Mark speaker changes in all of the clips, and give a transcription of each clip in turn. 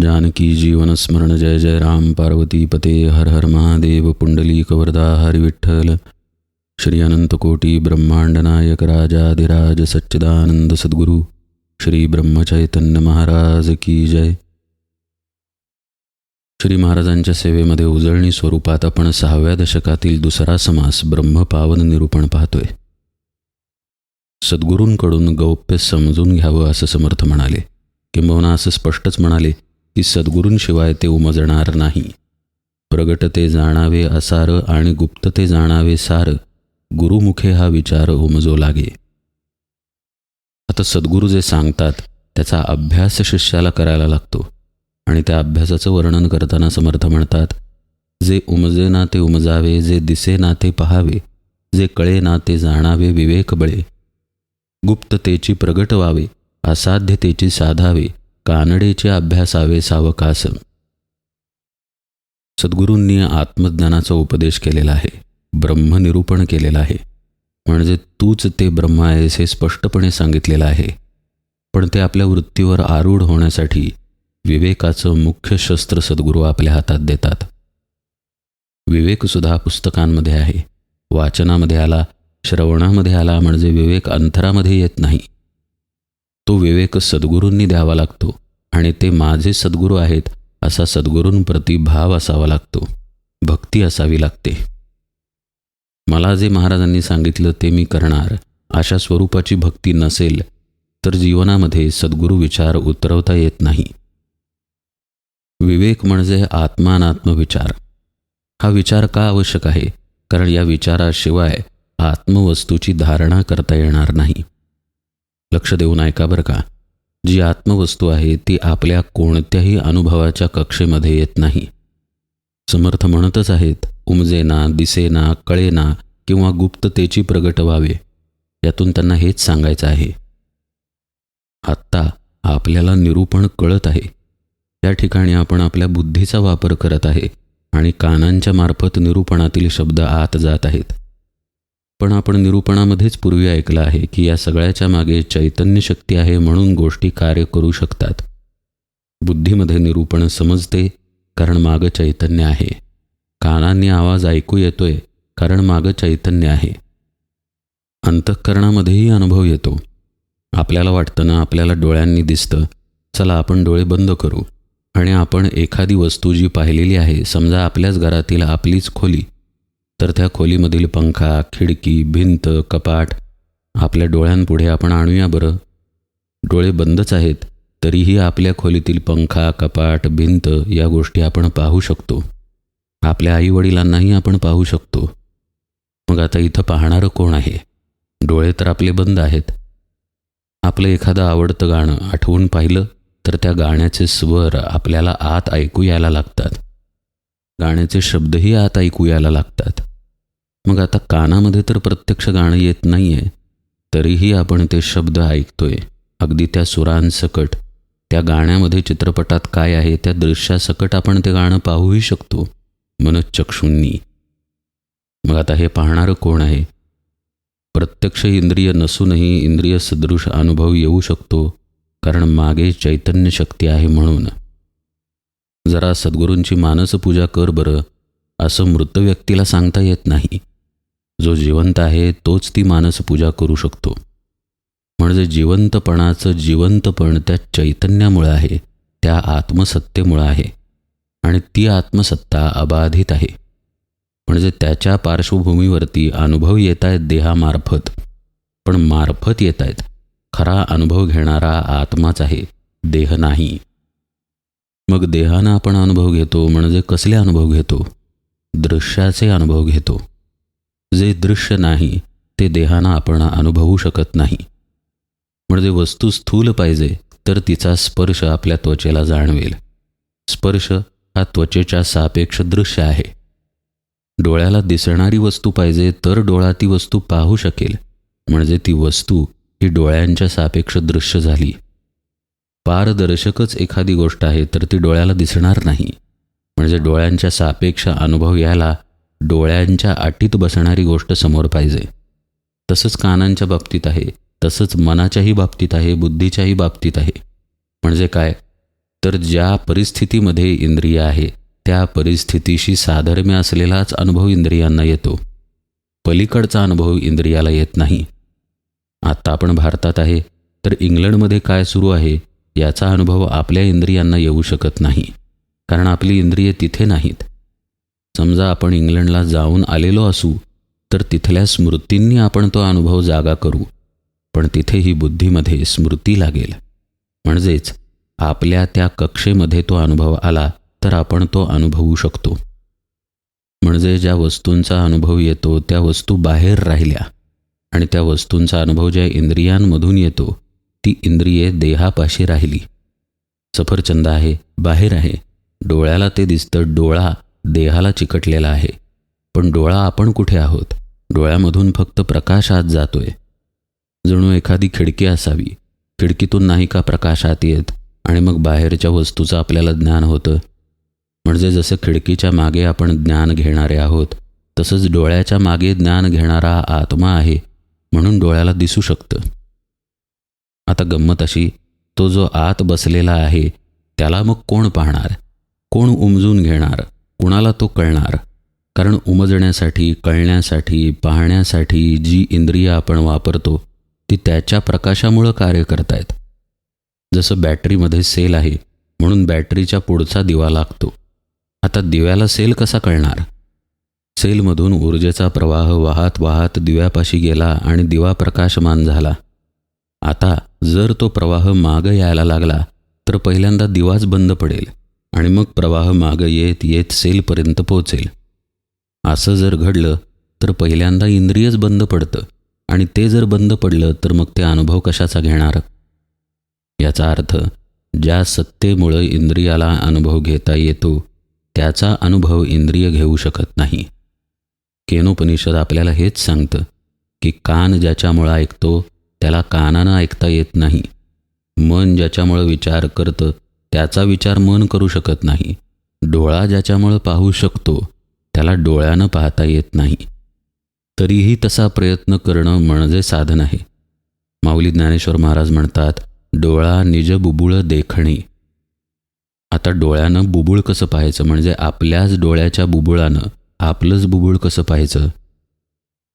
Speaker 1: जानकी जीवन स्मरण जय जय राम पार्वती पते हर हर महादेव पुंडलीक वरदा हरि विठ्ठल श्री अनंत कोटी ब्रह्मांड नायक राजाधिराज सच्चिदानंद सद्गुरु श्री ब्रह्मचैतन्य महाराज की जय। श्री महाराजांच्या सेवेमध्ये उजळणी स्वरूपात आपण 6व्या दशकातील दुसरा समास ब्रह्मपावन निरूपण पाहतोय। सद्गुरूंकडून गौप्य समजून घ्यावं असं समर्थ म्हणाले, किंबहुना असं स्पष्टच म्हणाले की सद्गुरूंशिवाय ते उमजणार नाही। प्रगट ते जाणावे असार आणि गुप्त ते जाणावे सार, गुरुमुखे हा विचार उमजो लागे। आता सद्गुरू जे सांगतात त्याचा अभ्यास शिष्याला करायला लागतो आणि त्या अभ्यासाचं वर्णन करताना समर्थ म्हणतात, जे उमजे ना ते उमजावे, जे दिसे ना ते पहावे, जे कळे ना ते जाणावे विवेक बळे, गुप्ततेची प्रगट व्हावे, असाध्यतेची साधावे, कानडेचे अभ्यासावे सावकास। सद्गुरूंनी आत्मज्ञानाचा उपदेश केलेला आहे, ब्रह्मनिरूपण केलेलं आहे, म्हणजे तूच ते ब्रह्म आहेस हे स्पष्टपणे सांगितलेलं आहे। पण ते आपल्या वृत्तीवर आरूढ होण्यासाठी विवेकाचं मुख्य शस्त्र सद्गुरू आपल्या हातात देतात। विवेकसुद्धा पुस्तकांमध्ये आहे, वाचनामध्ये आला, श्रवणामध्ये आला, म्हणजे विवेक अंतरामध्ये येत नाही। तो विवेक सद्गुरूंनी द्यावा लागतो आणि ते माझे सद्गुरू आहेत असा सद्गुरूंप्रती भाव असावा लागतो, भक्ती असावी लागते। मला जे महाराजांनी सांगितलं ते मी करणार अशा स्वरूपाची भक्ती नसेल तर जीवनामध्ये सद्गुरू विचार उतरवता येत नाही। विवेक म्हणजे आत्मानात्म विचार। हा विचार का आवश्यक आहे? कारण या विचाराशिवाय आत्मवस्तूची धारणा करता येणार नाही। लक्ष देऊन ऐका बरं का, जी आत्मवस्तू आहे ती आपल्या कोणत्याही अनुभवाच्या कक्षेमध्ये येत नाही। समर्थ म्हणतच आहेत, उमजेना, दिसेना, कळेना किंवा गुप्ततेची प्रगट व्हावे, यातून त्यांना हेच सांगायचं आहे। आत्ता आपल्याला निरूपण कळत आहे, त्या ठिकाणी आपण आपल्या बुद्धीचा वापर करत आहे आणि कानांच्या मार्फत निरूपणातील शब्द आत जात आहेत। पण आपण निरूपणामध्येच पूर्वी ऐकलं आहे की या सगळ्याच्या मागे चैतन्य शक्ती आहे, म्हणून गोष्टी कार्य करू शकतात। बुद्धीमध्ये निरूपण समजते कारण मागं चैतन्य आहे, कानांनी आवाज ऐकू येतोय कारण मागं चैतन्य आहे, अंतःकरणामध्येही अनुभव येतो। आपल्याला वाटतं ना, आपल्याला डोळ्यांनी दिसतं, चला आपण डोळे बंद करू आणि आपण एखादी वस्तू जी पाहिलेली आहे, समजा आपल्याच घरातील आपलीच खोली, तर त्या खोलीमधील पंखा, खिडकी, भिंत, कपाट आपल्या डोळ्यांपुढे आपण आणूया बरं। डोळे बंदच आहेत तरीही आपल्या खोलीतील पंखा, कपाट, भिंत या गोष्टी आपण पाहू शकतो। आपल्या आईवडिलांनाही आपण पाहू शकतो। मग आता इथं पाहणारं कोण आहे? डोळे तर आपले बंद आहेत। आपलं एखादं आवडतं गाणं आठवून पाहिलं तर त्या गाण्याचे स्वर आपल्याला आत ऐकू यायला लागतात, गाण्याचे शब्दही आत ऐकू यायला लागतात। मग आता कानामध्ये तर प्रत्यक्ष गाणं येत नाही आहे, तरीही आपण ते शब्द ऐकतोय, अगदी त्या सुरांसकट, त्या गाण्यामध्ये चित्रपटात काय आहे त्या दृश्यासकट आपण ते गाणं पाहूही शकतो मनःचक्षूंनी। मग आता हे पाहणारं कोण आहे? प्रत्यक्ष इंद्रिय नसूनही इंद्रिय सदृश अनुभव येऊ शकतो, कारण मागे चैतन्य शक्ती आहे। म्हणून जरा सद्गुरूंची मानसपूजा कर बरं, असं मृत व्यक्तीला सांगता येत नाही। जो जिवंत आहे तोच ती मानसपूजा करू शकतो, म्हणजे जिवंतपणाचं जिवंतपण त्या चैतन्यामुळे आहे, त्या आत्मसत्तेमुळे आहे आणि ती आत्मसत्ता अबाधित आहे। म्हणजे त्याच्या पार्श्वभूमीवरती अनुभव येत आहेत देहामार्फत, पण मार्फत येत आहेत। खरा अनुभव घेणारा आत्माच आहे, देह नाही। मग देहानं आपण अनुभव घेतो म्हणजे कसले अनुभव घेतो? दृश्याचे अनुभव घेतो। जे दृश्य नाही ते देहानं आपण अनुभवू शकत नाही। म्हणजे वस्तू स्थूल पाहिजे तर तिचा स्पर्श आपल्या त्वचेला जाणवेल। स्पर्श हा त्वचेच्या सापेक्ष दृश्य आहे। डोळ्याला दिसणारी वस्तू पाहिजे तर डोळा ती वस्तू पाहू शकेल, म्हणजे ती वस्तू ही डोळ्यांच्या सापेक्ष दृश्य झाली। पारदर्शकच एखादी गोष्ट आहे तर ती डोळ्याला दिसणार नाही, म्हणजे डोळ्यांच्या सापेक्ष अनुभव यायला डोळ्यांच्या अटीत बसणारी गोष्ट समोर पाहिजे। तसंच कानांच्या बाबतीत आहे, तसंच मनाच्याही बाबतीत आहे, बुद्धीच्याही बाबतीत आहे। म्हणजे काय? तर ज्या परिस्थितीमध्ये इंद्रिय आहे त्या परिस्थितीशी साधर्म्य असलेलाच अनुभव इंद्रियांना येतो. पलीकडचा अनुभव इंद्रियाला येत नाही. आत्ता आपण भारतात आहे तर इंग्लंडमध्ये काय सुरू आहे याचा अनुभव आपल्या इंद्रियांना येऊ शकत नाही, कारण आपली इंद्रिये तिथे नाहीत. समजा आपण इंग्लंडला जाऊन आलेलो असू तर तिथल्या स्मृतींनी आपण तो अनुभव जागा करू, पण तिथेही बुद्धीमध्ये स्मृती लागेल. म्हणजेच आपल्या त्या कक्षेमध्ये तो अनुभव आला तर आपण तो अनुभवू शकतो. म्हणजे ज्या वस्तूंचा अनुभव येतो त्या वस्तू बाहेर राहिल्या आणि त्या वस्तूंचा अनुभव ज्या इंद्रियांमधून येतो ती इंद्रिये देहापाशी राहिली. सफरचंद आहे, बाहेर आहे, डोळ्याला ते दिसतं, डोळा देहाला चिकटलेला आहे, पण डोळा आपण कुठे आहोत? डोळ्यामधून फक्त प्रकाश आत जातोय. जणू एखादी खिडकी असावी, खिडकीतून नाही का प्रकाश आत येत आणि मग बाहेरच्या वस्तूचं आपल्याला ज्ञान होतं. म्हणजे जसं खिडकीच्या मागे आपण ज्ञान घेणारे आहोत तसंच डोळ्याच्या मागे ज्ञान घेणारा आत्मा आहे, म्हणून डोळ्याला दिसू शकतं. आता गंमत अशी, तो जो आत बसलेला आहे त्याला मग कोण पाहणार, कोण उमजून घेणार, कुणाला तो कळणार? कारण उमजण्यासाठी, कळण्यासाठी, पाहण्यासाठी जी इंद्रिय आपण वापरतो ती त्याच्या प्रकाशामुळं कार्य करतायत. जसं बॅटरीमध्ये सेल आहे म्हणून बॅटरीच्या पुढचा दिवा लागतो. आता दिव्याला सेल कसा कळणार? सेलमधून ऊर्जेचा प्रवाह वाहत वाहत दिव्यापाशी गेला आणि दिवा प्रकाशमान झाला. आता जर तो प्रवाह मागं यायला लागला तर पहिल्यांदा दिवाच बंद पडेल आणि मग प्रवाह मागं येत येत सेलपर्यंत पोहोचेल. असं जर घडलं तर पहिल्यांदा इंद्रियच बंद पडतं आणि ते जर बंद पडलं तर मग ते अनुभव कशाचा घेणार? याचा अर्थ ज्या सत्तेमुळं इंद्रियाला अनुभव घेता येतो त्याचा अनुभव इंद्रिय घेऊ शकत नाही. केनोपनिषद आपल्याला हेच सांगतं की कान ज्याच्यामुळं ऐकतो त्याला कानानं ऐकता येत नाही. मन ज्याच्यामुळं विचार करतं त्याचा विचार मन करू शकत नाही. डोळा ज्याच्यामुळं पाहू शकतो त्याला डोळ्यानं पाहता येत नाही. तरीही तसा प्रयत्न करणं म्हणजे साधन आहे. माऊली ज्ञानेश्वर महाराज म्हणतात, डोळा निज बुबुळ देखणे. आता डोळ्यानं बुबुळ कसं पाहायचं, म्हणजे आपल्याच डोळ्याच्या बुबुळानं आपलंच बुबुळ कसं पाहायचं?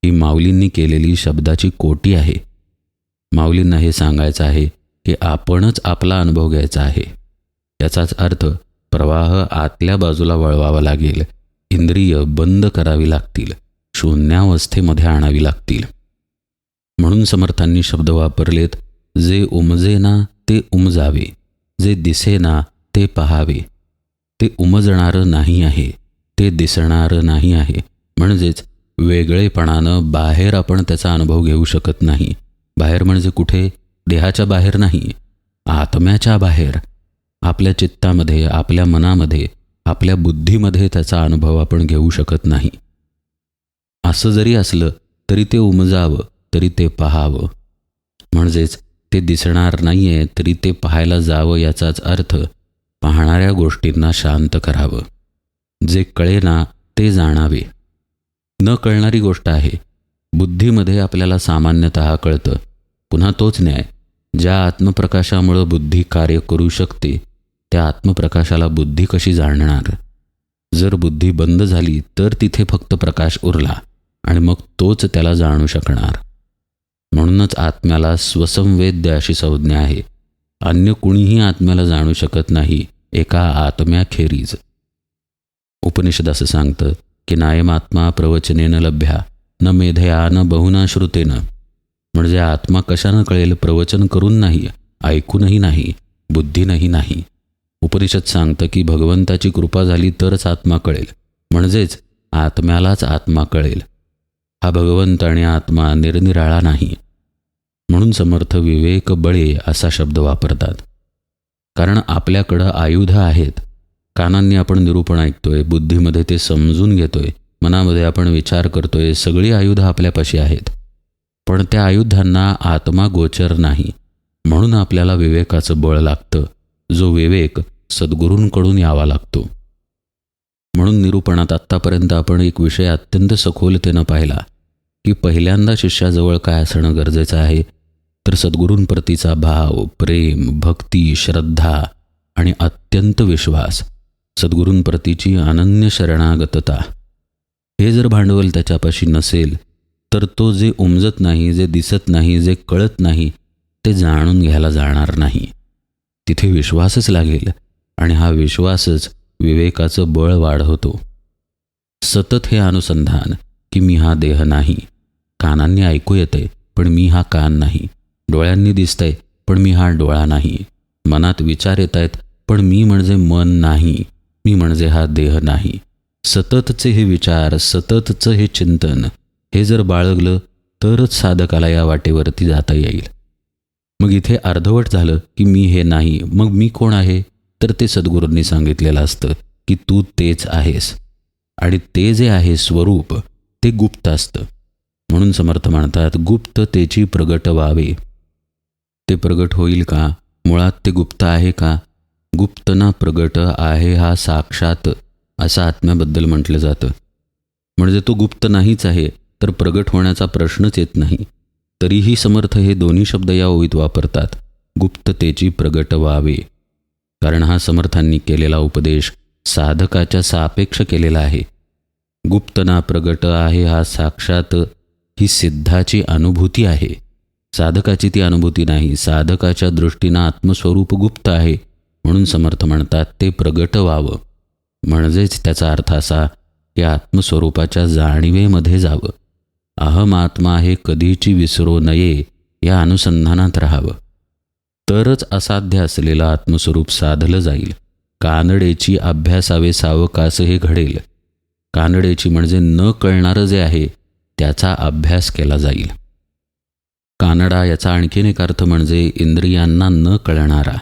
Speaker 1: ही माऊलींनी केलेली शब्दाची कोटी आहे. माऊलींना हे सांगायचं आहे की आपणच आपला अनुभव घ्यायचा आहे. याचाच अर्थ प्रवाह आतल्या बाजूला वळवावा लागेल, इंद्रिय बंद करावी लागतील, शून्यावस्थेमध्ये आणावी लागतील. म्हणून समर्थांनी शब्द वापरलेत, जे उमजेना ते उमजावे, जे दिसेना ते पहावे. ते उमजणारं नाही आहे, ते दिसणारं नाही आहे. म्हणजेच वेगळेपणानं बाहेर आपण त्याचा अनुभव घेऊ शकत नाही. बाहेर म्हणजे कुठे? देहाच्या बाहेर नाही, आत्म्याच्या बाहेर, आपल्या चित्तामध्ये, आपल्या मनामध्ये, आपल्या बुद्धीमध्ये त्याचा अनुभव आपण घेऊ शकत नाही. असं जरी असलं तरी ते उमजावं, तरी ते पाहावं. म्हणजेच ते दिसणार नाही आहे तरी ते पाहायला जावं. याचाच अर्थ पाहणाऱ्या गोष्टींना शांत करावं. जे कळेना ते जाणावे. न कळणारी गोष्ट आहे. बुद्धीमध्ये आपल्याला सामान्यतः कळतं. पुन्हा तोच न्याय, ज्या आत्मप्रकाशामुळं बुद्धी कार्य करू शकते त्या आत्मप्रकाशाला बुद्धी कशी जाणणार? जर बुद्धी बंद झाली तर तिथे फक्त प्रकाश उरला आणि मग तोच त्याला जाणू शकणार. म्हणूनच आत्म्याला स्वसंवेद्य अशी संज्ञा आहे. अन्य कुणीही आत्म्याला जाणू शकत नाही एका आत्म्याखेरीज. उपनिषद असं सांगतं की नायमात्मा प्रवचनेन लभ्या न मेधया न बहुना श्रुतेन. म्हणजे आत्मा कशानं कळेल? प्रवचन करून नाही, ऐकूनही नाही, बुद्धीनंही नाही. उपनिषद सांगतं की भगवंताची कृपा झाली तरच आत्मा कळेल, म्हणजेच आत्म्यालाच आत्मा कळेल. हा भगवंत आणि आत्मा निरनिराळा नाही. म्हणून समर्थ विवेक बळे असा शब्द वापरतात. कारण आपल्याकडं आयुध आहेत. कानांनी आपण निरूपण ऐकतोय, बुद्धीमध्ये ते समजून घेतोय, मनामध्ये आपण विचार करतोय, सगळी आयुध आपल्यापाशी आहेत. पण त्या आयुधांना आत्मा गोचर नाही. म्हणून आपल्याला विवेकाचं बळ लागतं, जो विवेक सद्गुरूंकडून यावा लागतो. म्हणून निरूपणात आत्तापर्यंत आपण एक विषय अत्यंत सखोलतेनं पाहिला की पहिल्यांदा शिष्याजवळ काय असणं गरजेचं आहे, तर सद्गुरूंप्रतीचा भाव, प्रेम, भक्ती, श्रद्धा आणि अत्यंत विश्वास, सद्गुरूंप्रतीची अनन्य शरणागतता, हे जर भांडवल त्याच्यापाशी नसेल तर तो जे उमजत नाही, जे दिसत नाही, जे कळत नाही ते जाणून घ्यायला जाणार नाही. तिथे विश्वासच लागेल आणि हा विश्वासच विवेकाचं बळ वाढवतो. सतत हे अनुसंधान की मी हा देह नाही, कानांनी ऐकू येतंय पण मी हा कान नाही, डोळ्यांनी दिसतंय पण मी हा डोळा नाही, मनात विचार येत आहेत पण मी म्हणजे मन नाही, मी म्हणजे हा देह नाही. सततचे हे विचार, सततचं हे चिंतन हे जर बाळगलं तरच साधकाला या वाटेवरती जाता येईल. मग इथे अर्धवट झालं की मी हे नाही, मग मी कोण आहे? तर ते सद्गुरूंनी सांगितलेलं असतं की तू तेच आहेस आणि ते जे आहे स्वरूप ते गुप्त असतं. म्हणून समर्थ म्हणतात गुप्ततेची प्रगट व्हावे. ते प्रगट होईल का? मुळात ते गुप्त आहे का? गुप्त ना प्रगट आहे हा साक्षात, असं आत्म्याबद्दल म्हटलं जातं. म्हणजे तो गुप्त नाहीच आहे तर प्रगट होण्याचा प्रश्नच येत नाही. तरीही समर्थ हे दोन्ही शब्द या ओळीत वापरतात, गुप्ततेची प्रगट व्हावे. कारण हा समर्थांनी केलेला उपदेश साधकाच्या सापेक्ष केलेला आहे. गुप्त ना प्रगट आहे हा साक्षात ही सिद्धाची अनुभूती आहे, साधकाची ती अनुभूती नाही. साधकाच्या दृष्टीनं आत्मस्वरूप गुप्त आहे म्हणून समर्थ म्हणतात ते प्रगट व्हावं. म्हणजेच त्याचा अर्थ असा की आत्मस्वरूपाच्या जाणीवेमध्ये जावं. अहम आत्मा हे कधीची विसरू नये या अनुसंधानात राहावं. तरच असाध्य असलेलं आत्मस्वरूप साधलं जाईल. कानडेची अभ्यासावे सावकास हे घडेल. कानडेची म्हणजे न कळणारं जे आहे त्याचा अभ्यास केला जाईल. कानडा याचा आणखीन एक अर्थ म्हणजे इंद्रियांना न कळणारा.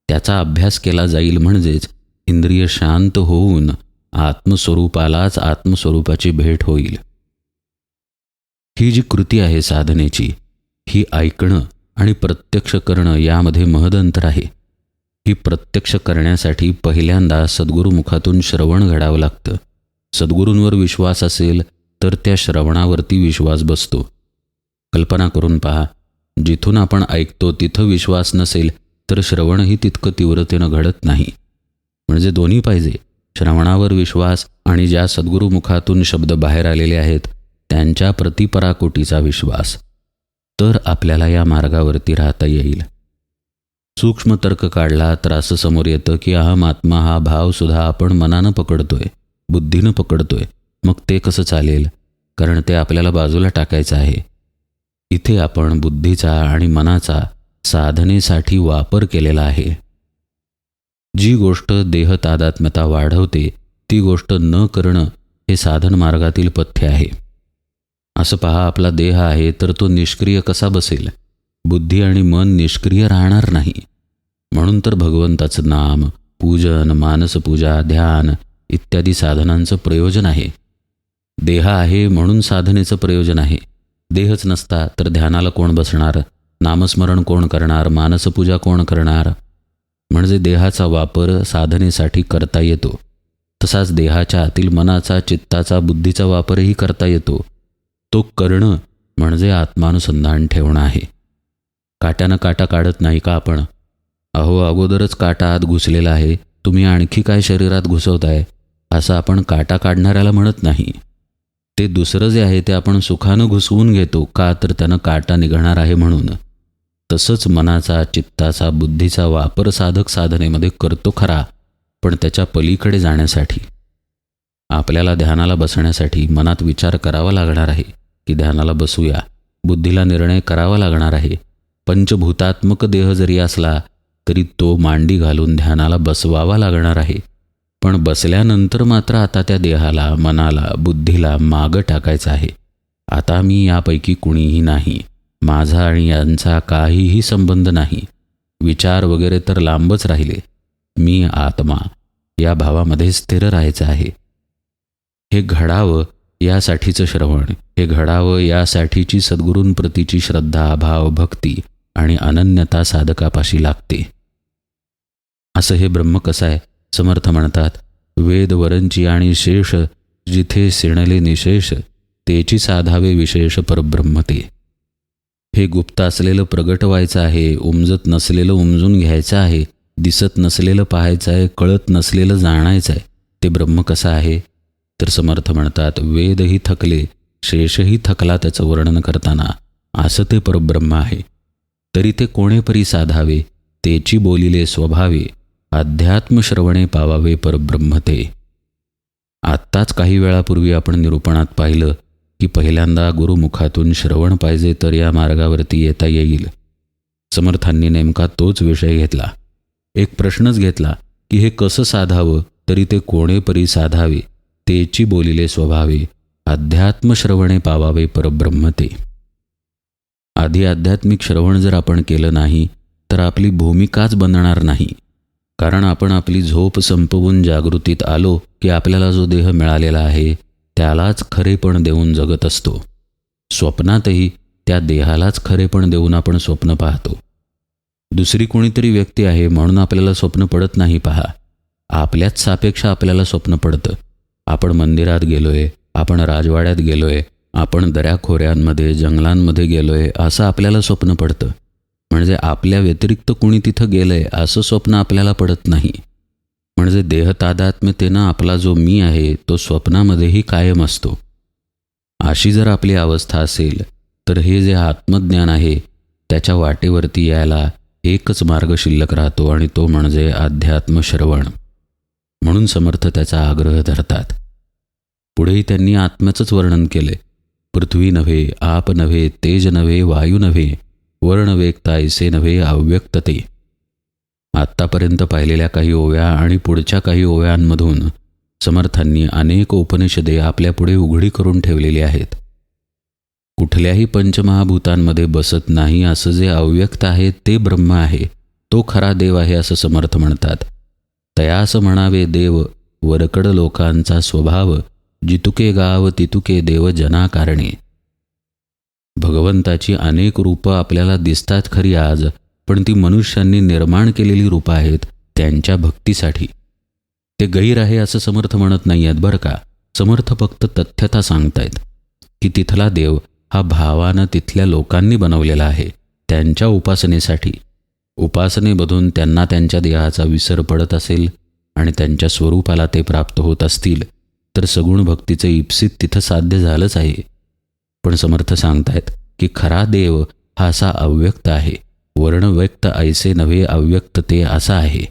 Speaker 1: त्याचा अभ्यास केला जाईल म्हणजेच इंद्रिय शांत होऊन आत्मस्वरूपालाच आत्मस्वरूपाची भेट होईल. ही जी कृती आहे साधनेची, ही ऐकणं आणि प्रत्यक्ष करणं यामध्ये महद अंतर आहे. ही प्रत्यक्ष करण्यासाठी पहिल्यांदा सद्गुरुमुखातून श्रवण घडावं लागतं. सद्गुरूंवर विश्वास असेल तर त्या श्रवणावरती विश्वास बसतो. कल्पना करून पहा, जिथून आपण ऐकतो तिथं विश्वास नसेल तर श्रवणही तितकं तीव्रतेनं घडत नाही. म्हणजे दोन्ही पाहिजे, श्रवणावर विश्वास आणि ज्या सद्गुरुमुखातून शब्द बाहेर आलेले आहेत त्यांच्या प्रतिपराकोटीचा विश्वास. तर आपल्याला या मार्गावरती राहता येईल. सूक्ष्म तर्क काढला तर असं समोर येतं की अहम आत्मा हा भावसुद्धा आपण मनानं पकडतोय, बुद्धीनं पकडतोय. मग ते कसं चालेल? कारण ते आपल्याला बाजूला टाकायचं आहे. इथे आपण बुद्धीचा आणि मनाचा साधनेसाठी वापर केलेला आहे. जी गोष्ट देह तादात्म्यता वाढवते ती गोष्ट न करणं हे साधन मार्गातील पथ्य आहे. असं पहा, आपला देह आहे तर तो निष्क्रिय कसा बसेल? बुद्धी आणि मन निष्क्रिय राहणार नाही. म्हणून तर भगवंताचं नाम, पूजन, मानसपूजा, ध्यान इत्यादी साधनांचं प्रयोजन आहे. देह आहे म्हणून साधनेचं प्रयोजन आहे. देहच नसता तर ध्यानाला कोण बसणार? नामस्मरण कोण करणार? मानसपूजा कोण करणार? म्हणजे देहाचा वापर साधनेसाठी करता येतो. तसाच देहाच्या आतील मनाचा, चित्ताचा, बुद्धीचा वापरही करता येतो. तो करणं म्हणजे आत्मानुसंधान ठेवणं आहे. काट्यानं काटा काढत नाही का आपण? अहो, अगोदरच काटा आत घुसलेला आहे, तुम्ही आणखी काय शरीरात घुसवताय असं आपण काटा काढणाऱ्याला म्हणत नाही. ते दुसरं जे आहे ते आपण सुखानं घुसवून घेतो, का तर त्यानं काटा निघणार आहे म्हणून. तसंच मनाचा, चित्ताचा, बुद्धीचा वापर साधक साधनेमध्ये करतो खरा, पण त्याच्या पलीकडे जाण्यासाठी आपल्याला ध्यानाला बसण्यासाठी मनात विचार करावा लागणार आहे की ध्यानाला बसूया. बुद्धीला निर्णय करावा लागणार आहे. पंचभूतात्मक देह जरी असला तरी तो मांडी घालून ध्यानाला बसवावा लागणार आहे. पण बसल्यानंतर मात्र आता त्या देहाला, मनाला, बुद्धीला मागं टाकायचं आहे. आता मी यापैकी कुणीही नाही, माझा आणि यांचा काहीही संबंध नाही. विचार वगैरे तर लांबच राहिले. मी आत्मा या भावामध्ये स्थिर राहायचं आहे. हे घडावं यासाठीचं श्रवण, हे घडावं यासाठीची सद्गुरूंप्रतीची श्रद्धा, भाव, भक्ती आणि अनन्यता साधकापाशी लागते. असं हे ब्रह्म कसं आहे? समर्थ म्हणतात, वेद वरंची आणि शेष जिथे सिणले निशेष, तेची साधावे विशेष परब्रह्म ते. हे गुप्त असलेलं प्रगट व्हायचं आहे, उमजत नसलेलं उमजून घ्यायचं आहे, दिसत नसलेलं पाहायचं आहे, कळत नसलेलं जाणायचं आहे. ते ब्रह्म कसं आहे? तर समर्थ म्हणतात, वेदही थकले, शेषही थकला त्याचं वर्णन करताना. असं ते परब्रह्म आहे. तरी ते कोणेपरी साधावे, तेची बोलिले स्वभावे, अध्यात्म श्रवणे पावावे परब्रह्म ते. आत्ताच काही वेळापूर्वी आपण निरूपणात पाहिलं की पहिल्यांदा गुरुमुखातून श्रवण पाहिजे तर या मार्गावरती येता येईल. समर्थांनी नेमका तोच विषय घेतला. एक प्रश्नच घेतला की हे कसं साधावं? तरी ते कोणेपरी साधावे, तेची बोलिले स्वभावे, अध्यात्म श्रवणे पावावे परब्रह्म ते. आधी आध्यात्मिक श्रवण जर आपण केलं नाही तर आपली भूमिकाच बनणार नाही. कारण आपण आपली झोप संपवून जागृतीत आलो की आपल्याला जो देह मिळालेला आहे त्यालाच खरेपण देऊन जगत असतो. स्वप्नातही त्या देहालाच खरेपण देऊन आपण स्वप्न पाहतो. दुसरी कोणीतरी व्यक्ती आहे म्हणून आपल्याला स्वप्न पडत नाही. पहा, आपल्याच सापेक्ष आपल्याला स्वप्न पडतं. आपण मंदिरात गेलोय, आपण राजवाड्यात गेलोय, आपण दऱ्याखोऱ्यांमध्ये जंगलांमध्ये गेलोय, असं आपल्याला स्वप्न पडतं. म्हणजे आपल्या व्यतिरिक्त कुणी तिथं गेलंय असं स्वप्न आपल्याला पडत नाही. म्हणजे देहतादात्म्यतेनं आपला जो मी आहे तो स्वप्नामध्येही कायम असतो. अशी जर आपली अवस्था असेल तर हे जे आत्मज्ञान आहे त्याच्या वाटेवरती यायला एकच मार्ग शिल्लक राहतो आणि तो म्हणजे अध्यात्म श्रवण. म्हणून समर्थ त्याचा आग्रह धरतात. पुढेही त्यांनी आत्म्याचंच वर्णन केले. पृथ्वी नव्हे, आप नव्हे, तेज नव्हे, वायू नव्हे, वर्ण वेगता ऐसे नव्हे अव्यक्तते. आत्तापर्यंत पाहिलेल्या काही ओव्या आणि पुढच्या काही ओव्यांमधून समर्थांनी अनेक उपनिषदे आपल्यापुढे उघडी करून ठेवलेली आहेत. कुठल्याही पंचमहाभूतांमध्ये बसत नाही असं जे अव्यक्त आहे ते ब्रह्म आहे, तो खरा देव आहे असं समर्थ म्हणतात. तयास म्हणावे देव, वरकड लोकांचा स्वभाव, जितुके गाव तितुके देव जनाकारणे. भगवंताची अनेक रूपं आपल्याला दिसतात खरी आज, पण ती मनुष्यांनी निर्माण केलेली रूपं आहेत त्यांच्या भक्तीसाठी. ते गैर आहे असं समर्थ म्हणत नाही आहेत बरं का. समर्थ फक्त तथ्यता सांगतायत की तिथला देव हा भावानं तिथल्या लोकांनी बनवलेला आहे त्यांच्या उपासनेसाठी. उपासनेमधून त्यांना त्यांच्या देहाचा विसर पडत असेल आणि त्यांच्या स्वरूपाला ते प्राप्त होत असतील तर सगुण भक्तीचं इप्सित तिथं साध्य झालंच आहे. पण समर्थ सांगतायत की खरा देव हा असा अव्यक्त आहे. वर्णव्यक्त ऐसे नव्हे अव्यक्त ते असा आहे.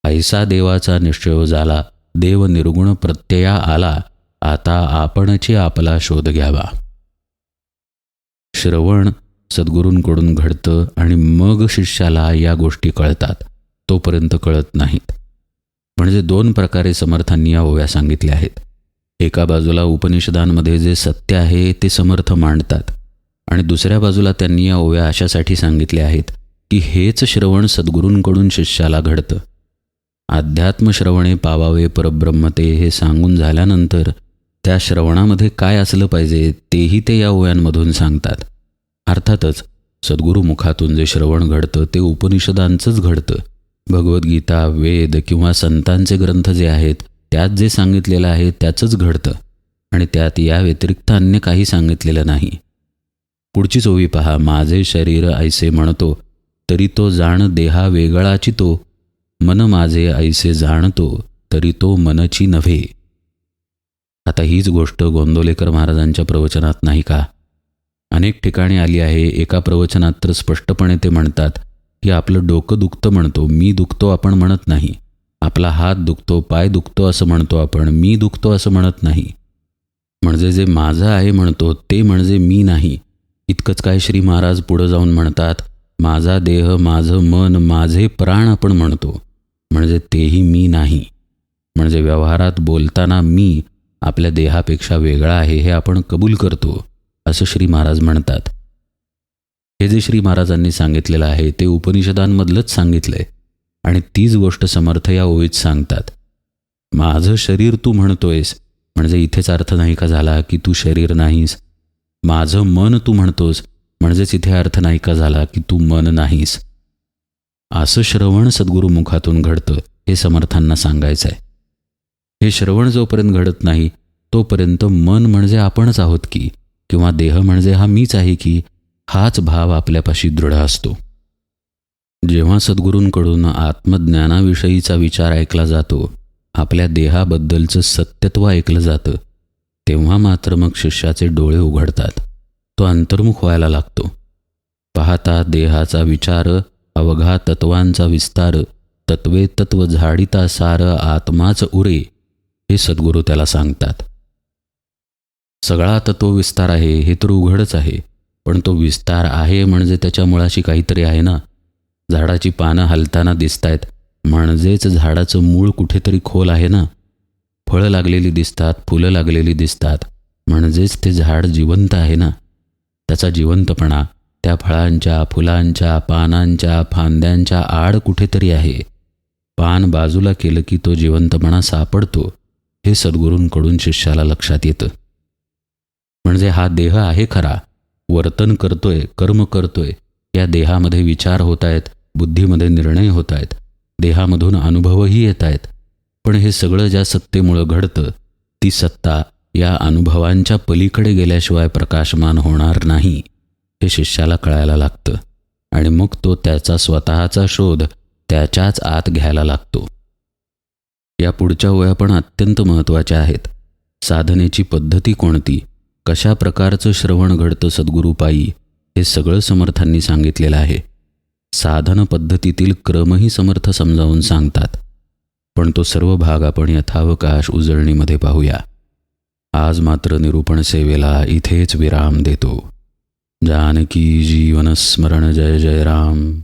Speaker 1: ऐसा देवाचा निश्चय झाला, देव निर्गुण प्रत्यया आला, आता आपणची आपला शोध घ्यावा. श्रवण सद्गुरूंकडून घडतं आणि मग शिष्याला या गोष्टी कळतात, तोपर्यंत कळत नाहीत. म्हणजे दोन प्रकारे समर्थांनी या ओव्या सांगितल्या आहेत. एका बाजूला उपनिषदांमध्ये जे सत्य आहे ते समर्थ मांडतात आणि दुसऱ्या बाजूला त्यांनी या ओव्या अशासाठी सांगितल्या आहेत की हेच श्रवण सद्गुरूंकडून शिष्याला घडतं. अध्यात्म श्रवणे पावावे परब्रह्म ते हे सांगून झाल्यानंतर त्या श्रवणामध्ये काय असलं पाहिजे तेही ते या ओव्यांमधून सांगतात. अर्थातच सद्गुरुमुखातून जे श्रवण घडतं ते उपनिषदांचंच घडतं. भगवद्गीता, वेद किंवा संतांचे ग्रंथ जे आहेत त्यात जे सांगितलेलं आहे त्याचंच घडतं आणि त्यात या व्यतिरिक्त अन्य काही सांगितलेलं नाही. पुढचीच ओवी पहा. माझे शरीर ऐसे म्हणतो, तरी तो जाण देहा वेगळाची तो, मन माझे ऐसे जाणतो, तरी तो मनची नव्हे. आता हीच गोष्ट गोंदवलेकर महाराजांच्या प्रवचनात नाही का? अनेक ठिकाणी आली आहे. एका प्रवचनात तर स्पष्टपणे ते म्हणतात की आपलं डोकं दुखतं म्हणतो, मी दुखतो आपण म्हणत नाही. आपला हात दुखतो, पाय दुखतो असं म्हणतो आपण, मी दुखतो असं म्हणत नाही. म्हणजे जे माझं आहे म्हणतो ते म्हणजे मी नाही. इतकंच काय श्री महाराज पुढं जाऊन म्हणतात, माझा देह, माझं मन, माझे प्राण आपण म्हणतो, म्हणजे तेही मी नाही. म्हणजे व्यवहारात बोलताना मी आपल्या देहापेक्षा वेगळा आहे हे आपण कबूल करतो असं श्री महाराज म्हणतात. हे जे श्री महाराजांनी सांगितलेलं आहे ते उपनिषदांमधलंच सांगितलं आहे आणि तीच गोष्ट समर्थ या ओवीत सांगतात. माझं शरीर तू म्हणतोयस, म्हणजे इथेच अर्थ नाही का झाला की तू शरीर नाहीस. माझं मन तू म्हणतोस, म्हणजेच इथे अर्थ नाही का झाला की तू मन नाहीस. असं श्रवण सद्गुरुमुखातून घडतं हे समर्थांना सांगायचं आहे. हे श्रवण जोपर्यंत घडत नाही तोपर्यंत मन म्हणजे आपणच आहोत की, किंवा देह म्हणजे हा मीच आहे की, हाच भाव आपल्यापाशी दृढ असतो. जेव्हा सद्गुरूंकडून आत्मज्ञानाविषयीचा विचार ऐकला जातो, आपल्या देहाबद्दलचं सत्यत्व ऐकलं जातं, तेव्हा मात्र मग शिष्याचे डोळे उघडतात. तो अंतर्मुख व्हायला लागतो. पाहता देहाचा विचार, अवघा तत्वांचा विस्तार, तत्वे तत्व झाडिता सार, आत्माच उरे, हे सद्गुरू त्याला सांगतात. सगळा तत्वविस्तार आहे हे तर उघडच आहे, पण तो विस्तार आहे म्हणजे त्याच्या मुळाशी काहीतरी आहे ना. झाडाची पानं हलताना दिसतायत म्हणजेच झाडाचं मूळ कुठेतरी खोल आहे ना. फळं लागलेली दिसतात, फुलं लागलेली दिसतात म्हणजेच ते झाड जिवंत आहे ना. त्याचा जिवंतपणा त्या फळांच्या, फुलांच्या, पानांच्या, फांद्यांच्या आड कुठेतरी आहे. पान बाजूला केलं की तो जिवंतपणा सापडतो, हे सद्गुरूंकडून शिष्याला लक्षात येतं. म्हणजे हा देह आहे खरा, वर्तन करतोय, कर्म करतोय, या देहामध्ये विचार होत आहेत, बुद्धीमध्ये निर्णय होत आहेत, देहामधून अनुभवही येत आहेत, पण हे सगळं ज्या सत्तेमुळं घडतं, ती सत्ता या अनुभवांच्या पलीकडे गेल्याशिवाय प्रकाशमान होणार नाही, हे शिष्याला कळायला लागतं. आणि मग तो त्याचा स्वतःचा शोध त्याच्याच आत घ्यायला लागतो. या पुढच्या ओळ्या पण अत्यंत महत्त्वाच्या आहेत. साधनेची पद्धती कोणती, कशा प्रकारचं श्रवण घडतं सद्गुरूपायी, हे सगळं समर्थांनी सांगितलेलं आहे. साधन पद्धतीतील क्रमही समर्थ समजावून सांगतात. पण तो सर्व भाग आपण यथावकाश उजळणीमध्ये पाहूया. आज मात्र निरूपण सेवेला इथेच विराम देतो. जानकी जीवन स्मरण जय जय राम.